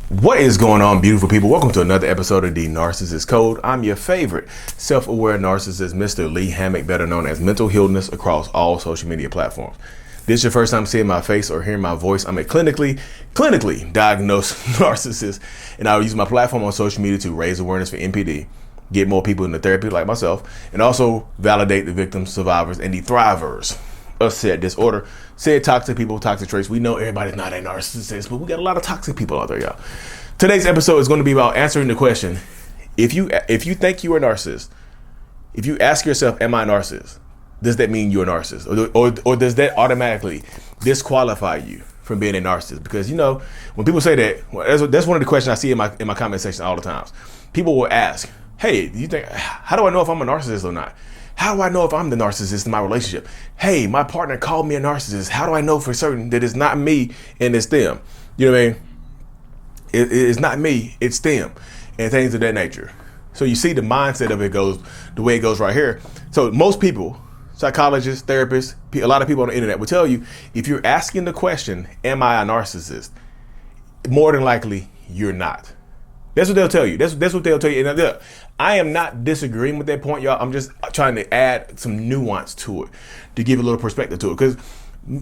What is going on, beautiful people? Welcome to another episode of the Narcissists Code. I'm your favorite self-aware narcissist, Mr. Lee Hammock, better known as Mental Healness across all social media platforms. This is your first time seeing my face or hearing my voice. I'm a clinically diagnosed narcissist, and I will use my platform on social media to raise awareness for NPD, get more people into therapy like myself, and also validate the victims, survivors, and the thrivers of said disorder, said toxic people, toxic traits. We know everybody's not a narcissist, but we got a lot of toxic people out there, y'all. Today's episode is going to be about answering the question: if you think you're a narcissist, if you ask yourself, "Am I a narcissist?" Does that mean you're a narcissist, or does that automatically disqualify you from being a narcissist? Because when people say that, well, that's one of the questions I see in my comment section all the times. People will ask, "Hey, do you think? How do I know if I'm a narcissist or not? How do I know if I'm the narcissist in my relationship? Hey, my partner called me a narcissist. How do I know for certain that it's not me and it's them?" You know what I mean? It's not me, it's them, and things of that nature. So you see the mindset of it goes the way it goes right here. So most people, psychologists, therapists, a lot of people on the internet will tell you, if you're asking the question, "Am I a narcissist?" more than likely you're not. That's what they'll tell you. That's what they'll tell you. And look, I am not disagreeing with that point, y'all. I'm just trying to add some nuance to it to give a little perspective to it. Because,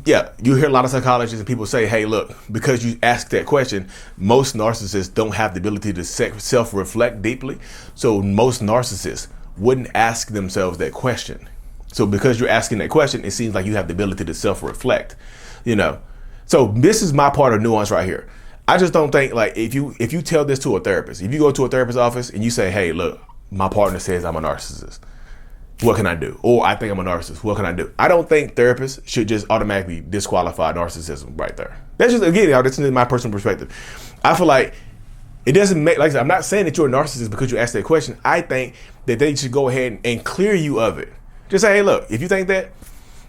yeah, you hear a lot of psychologists and people say, "Hey, look, because you asked that question, most narcissists don't have the ability to self-reflect deeply. So most narcissists wouldn't ask themselves that question. So because you're asking that question, it seems like you have the ability to self-reflect, So this is my part of nuance right here. I just don't think, like, if you tell this to a therapist, if you go to a therapist's office and you say, "Hey, look, my partner says I'm a narcissist. What can I do?" Or, "I think I'm a narcissist. What can I do?" I don't think therapists should just automatically disqualify narcissism right there. That's just, again, this is my personal perspective. I feel like it doesn't make, like I said, I'm not saying that you're a narcissist because you asked that question. I think that they should go ahead and clear you of it. Just say, "Hey, look, if you think that,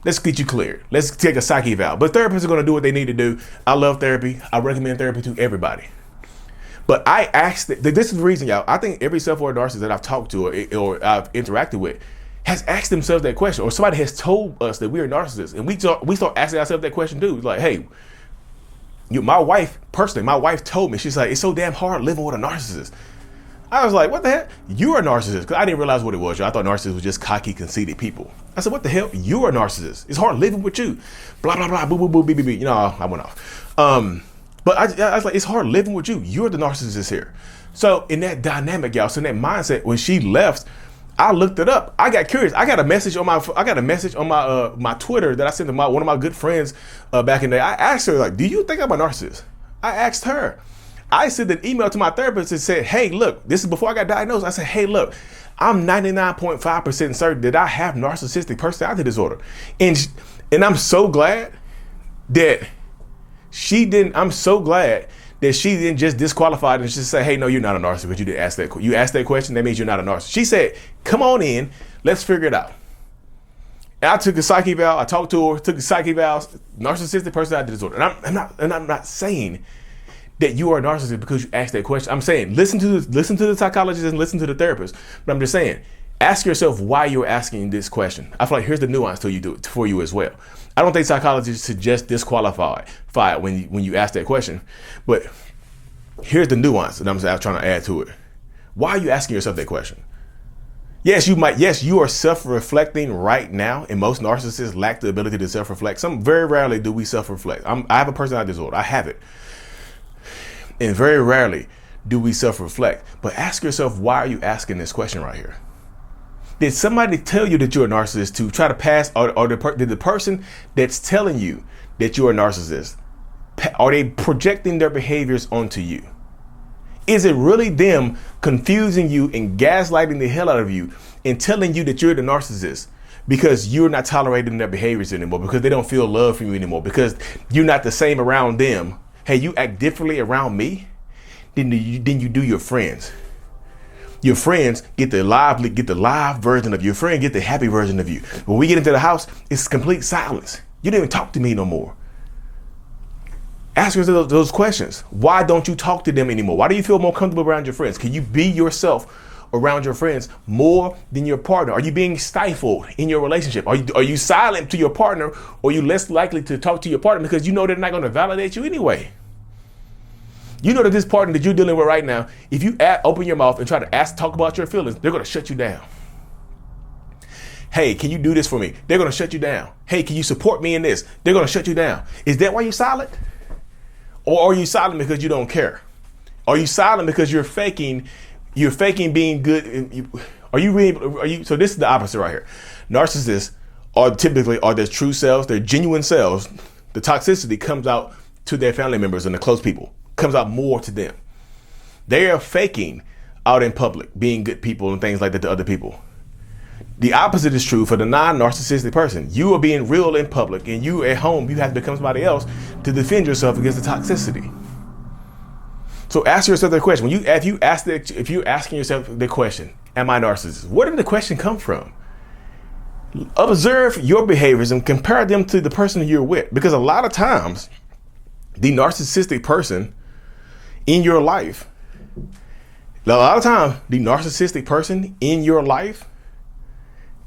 let's get you cleared. Let's take a psyche eval." But therapists are going to do what they need to do. I love therapy. I recommend therapy to everybody. But I asked, this is the reason, y'all. I think every self-aware narcissist that I've talked to or I've interacted with has asked themselves that question, or somebody has told us that we're narcissists. And we start asking ourselves that question too. It's like, "Hey, my wife told me," she's like, "It's so damn hard living with a narcissist." I was like, "What the heck? You're a narcissist?" Because I didn't realize what it was. I thought narcissists were just cocky, conceited people. I said, "What the hell? You're a narcissist. It's hard living with you." Blah, blah, blah, boo, boo, boo, beep, beep, beep. I went off. But I was like, it's hard living with you. You're the narcissist here. So in that dynamic, y'all, so in that mindset, when she left, I looked it up. I got curious. I got a message on my Twitter that I sent to one of my good friends back in the day. I asked her, like, "Do you think I'm a narcissist?" I asked her. I sent an email to my therapist and said, "Hey, look," this is before I got diagnosed. I said, "Hey, look, I'm 99.5% certain that I have narcissistic personality disorder." And I'm so glad that she didn't just disqualify and just say, "Hey, no, you're not a narcissist, but you didn't ask that. You asked that question, that means you're not a narcissist." She said, "Come on in, let's figure it out." And I took a psyche eval. I talked to her, took a psyche eval, narcissistic personality disorder. And I'm not saying that you are a narcissist because you asked that question. I'm saying listen to the psychologist and listen to the therapist. But I'm just saying, ask yourself why you're asking this question. I feel like here's the nuance to you for you as well. I don't think psychologists should just disqualify it when you ask that question. But here's the nuance that I'm trying to add to it. Why are you asking yourself that question? Yes, you are self-reflecting right now, and most narcissists lack the ability to self-reflect. Very rarely do we self-reflect. I have a personality disorder. I have it. And very rarely do we self-reflect. But ask yourself, why are you asking this question right here? Did somebody tell you that you're a narcissist to try to pass, or did the person that's telling you that you're a narcissist, are they projecting their behaviors onto you? Is it really them confusing you and gaslighting the hell out of you and telling you that you're the narcissist because you're not tolerating their behaviors anymore, because they don't feel love from you anymore, because you're not the same around them? Hey, you act differently around me than you do your friends. Your friends get the live version of you. Your friend get the happy version of you. When we get into the house, it's complete silence. You don't even talk to me no more. Ask yourself those questions. Why don't you talk to them anymore? Why do you feel more comfortable around your friends? Can you be yourself around your friends more than your partner? Are you being stifled in your relationship? Are you silent to your partner, or are you less likely to talk to your partner because you know they're not going to validate you anyway? You know that this partner that you're dealing with right now, if you open your mouth and try to talk about your feelings, they're going to shut you down. Hey, can you do this for me? They're going to shut you down. Hey, can you support me in this? They're going to shut you down. Is that why you're silent? Or are you silent because you don't care? Are you silent because you're faking being good? So this is the opposite right here. Narcissists are typically their true selves, their genuine selves. The toxicity comes out to their family members and the close people, comes out more to them. They are faking out in public, being good people and things like that to other people. The opposite is true for the non-narcissistic person. You are being real in public, and you at home, you have to become somebody else to defend yourself against the toxicity. So ask yourself the question. If you're asking yourself the question, am I narcissist? Where did the question come from? Observe your behaviors and compare them to the person you're with. Because a lot of times, the narcissistic person in your life,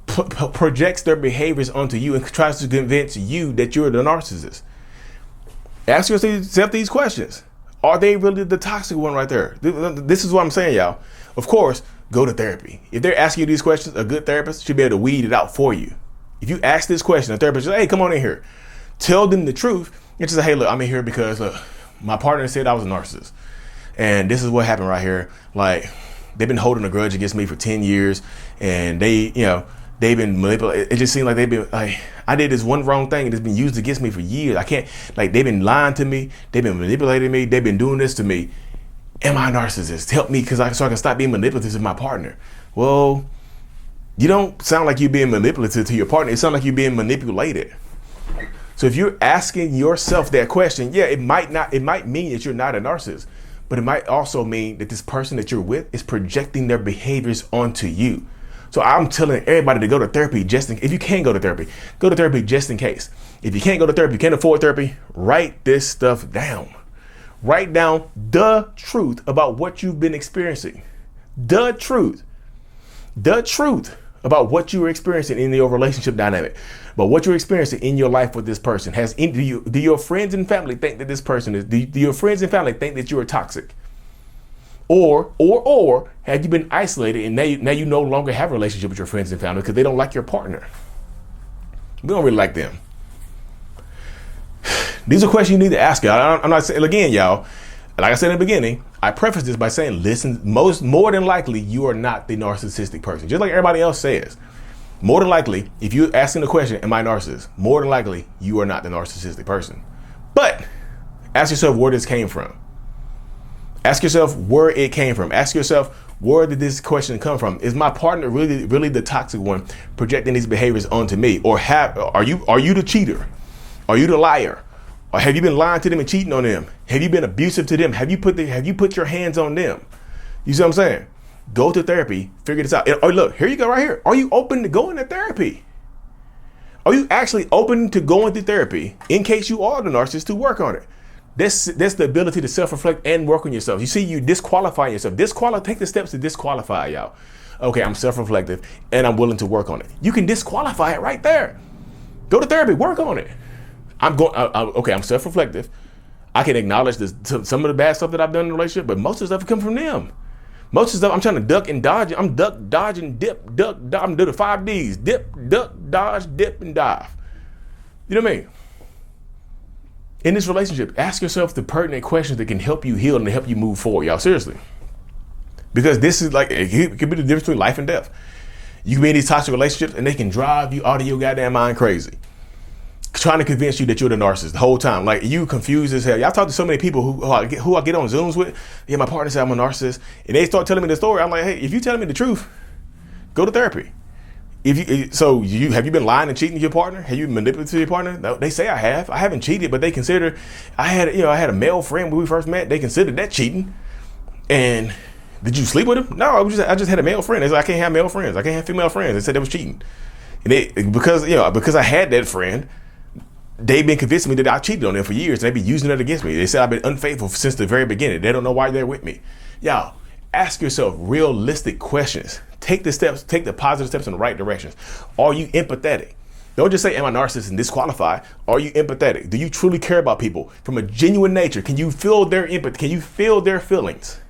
projects their behaviors onto you and tries to convince you that you're the narcissist. Ask yourself these questions. Are they really the toxic one right there? This is what I'm saying, y'all. Of course, go to therapy. If they're asking you these questions, a good therapist should be able to weed it out for you. If you ask this question, a therapist says, hey, come on in here. Tell them the truth. And just say, hey, look, I'm in here because my partner said I was a narcissist. And this is what happened right here. Like, they've been holding a grudge against me for 10 years. And they've been manipulated. It just seemed like they've been like, I did this one wrong thing and it's been used against me for years. They've been lying to me. They've been manipulating me. They've been doing this to me. Am I a narcissist? Help me so I can stop being manipulative to my partner. Well, you don't sound like you're being manipulative to your partner. It sounds like you're being manipulated. So if you're asking yourself that question, yeah, it might mean that you're not a narcissist, but it might also mean that this person that you're with is projecting their behaviors onto you. So I'm telling everybody to go to therapy if you can go to therapy just in case. If you can't go to therapy, you can't afford therapy, write this stuff down. Write down the truth about what you've been experiencing. The truth about what you were experiencing in your relationship dynamic, but what you're experiencing in your life with this person. Do your friends and family think that this person is, do your friends and family think that you are toxic? Or have you been isolated and now you no longer have a relationship with your friends and family because they don't like your partner? We don't really like them. These are questions you need to ask y'all. I'm not saying, again, y'all, like I said in the beginning, I preface this by saying, listen, more than likely, you are not the narcissistic person. Just like everybody else says. More than likely, if you're asking the question, am I a narcissist? More than likely, you are not the narcissistic person. But ask yourself where this came from. Ask yourself where it came from. Ask yourself, where did this question come from? Is my partner really the toxic one projecting these behaviors onto me? Or are you the cheater? Are you the liar? Or have you been lying to them and cheating on them? Have you been abusive to them? Have you put your hands on them? You see what I'm saying? Go to therapy, figure this out. Or look, here you go right here. Are you open to going to therapy? Are you actually open to going to therapy in case you are the narcissist to work on it? That's the ability to self-reflect and work on yourself. You see, you disqualify yourself. Take the steps to disqualify y'all. Okay, I'm self-reflective and I'm willing to work on it. You can disqualify it right there. Go to therapy, work on it. I'm self-reflective. I can acknowledge some of the bad stuff that I've done in the relationship, but most of the stuff comes from them. Most of the stuff I'm trying to duck and dodge. I'm duck, dodge, and dip. I'm doing the 5 Ds. Dip, duck, dodge, dip, and dive. You know what I mean? In this relationship, ask yourself the pertinent questions that can help you heal and help you move forward, y'all. Seriously. Because this is like, it could be the difference between life and death. You can be in these toxic relationships and they can drive you out of your goddamn mind crazy. Trying to convince you that you're the narcissist the whole time. Like, you confused as hell. Y'all talk to so many people who I get on Zooms with. Yeah, my partner said I'm a narcissist. And they start telling me the story. I'm like, hey, if you telling me the truth, go to therapy. Have you been lying and cheating to your partner? Have you manipulated your partner? No, they say I have. I haven't cheated, but they consider I had a male friend when we first met. They considered that cheating. And did you sleep with him? No, I just had a male friend. They said I can't have male friends. I can't have female friends. They said that was cheating. And because I had that friend, they've been convincing me that I cheated on them for years. They've been using that against me. They said I've been unfaithful since the very beginning. They don't know why they're with me. Y'all, ask yourself realistic questions. Take the positive steps in the right directions. Are you empathetic? Don't just say, am I narcissist and disqualified? Are you empathetic? Do you truly care about people from a genuine nature? Can you feel their empathy? Can you feel their feelings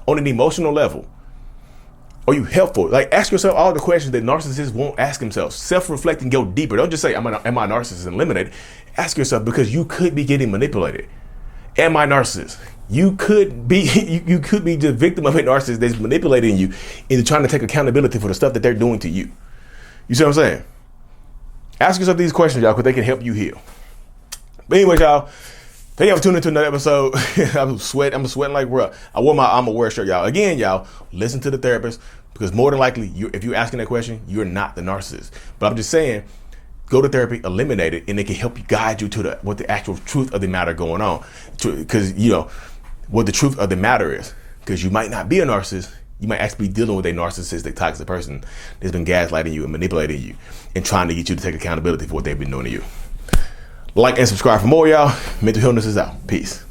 on an emotional level? Are you helpful? Like, ask yourself all the questions that narcissists won't ask themselves. Self-reflect and go deeper. Don't just say, am I a narcissist and eliminate it. Ask yourself, because you could be getting manipulated. Am I a narcissist? You could be you could be the victim of a narcissist that's manipulating you into trying to take accountability for the stuff that they're doing to you. You see what I'm saying? Ask yourself these questions, y'all, because they can help you heal. But anyway, y'all, thank y'all for tuning into another episode. I'm sweating like bruh. I wore my I'm aware shirt, y'all. Again, y'all, listen to the therapist, because more than likely, if you're asking that question, you're not the narcissist. But I'm just saying, go to therapy, eliminate it, and it can help you guide you to what the actual truth of the matter going on. Because, you know, what the truth of the matter is. Because you might not be a narcissist. You might actually be dealing with a narcissistic, toxic person that's been gaslighting you and manipulating you and trying to get you to take accountability for what they've been doing to you. Like and subscribe for more, y'all. Mental Healness is out. Peace.